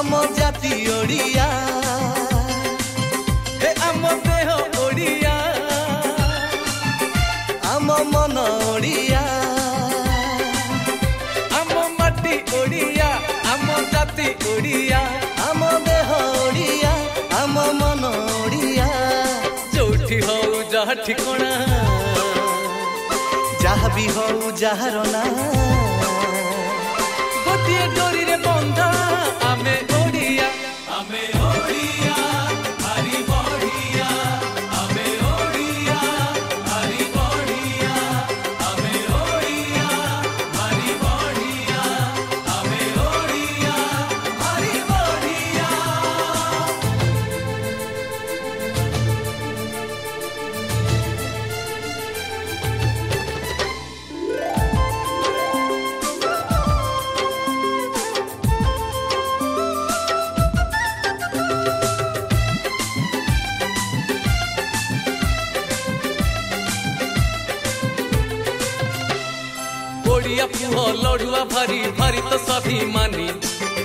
आम जाति ओडिया हे आम देह ओडिया आम मन ओडिया आम माटी ओडिया आम जाति ओडिया आम देह ओडिया आम मन ओडिया जोठी हो जहा ठिकाना जहा भी हो जहार ना गोटे डोरी रे बंधा आमे ओडिया भारी बढ़िया आमे ओडिया भारी बढ़िया आमे ओडिया भारी बढ़िया आमे ओडिया भारी बढ़िया। ओडिया पुह लड़ुआ भारी भारी तो स्वाभिमानी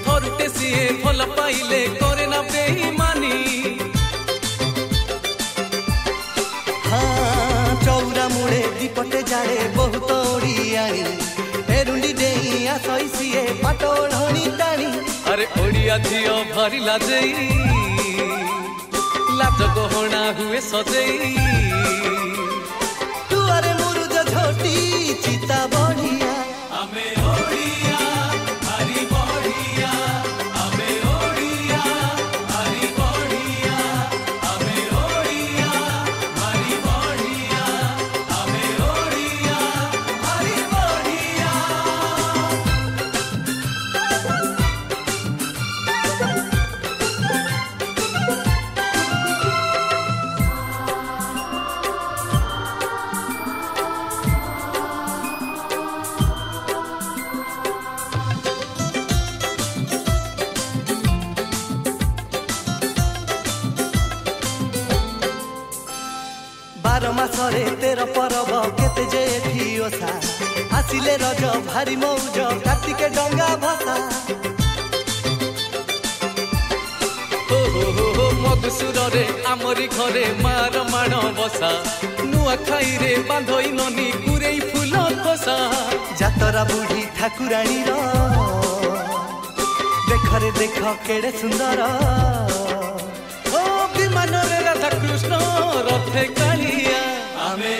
थरुटे सीए फल पाइले करे ना बेईमानी। हाँ चौरा मुड़े दीपटे जाए बहुत ओडियानी एरुंडी डेइया सई सीए पाटो ढणी टाणी। अरे ओडिया झियो भारी लाजेई लाज गहना हुए सजेई तुआरे मुरुज झोटी चिता बढ़िया आमे ओडिया भारी बढ़िया आमे ओडिया भारी बढ़िया आमे ओडिया भारी बढ़िया आमे ओडिया भारी बढ़िया। बार मासरे 13 परब केते जे एठी ओसा आसिले रज भारी मौज कार्तिके डंगा भसा। हो हो हो हो मगसुर रे आमरी घरे मार माण बसा नुआ खाई रे बांधई ननी कुरेई फूल खोसा जातरा बुढ़ी ठाकुराणी रो देखरे देख केड़े सुंदर ओ विमान रे राधा कृष्ण रथे कालिया आमे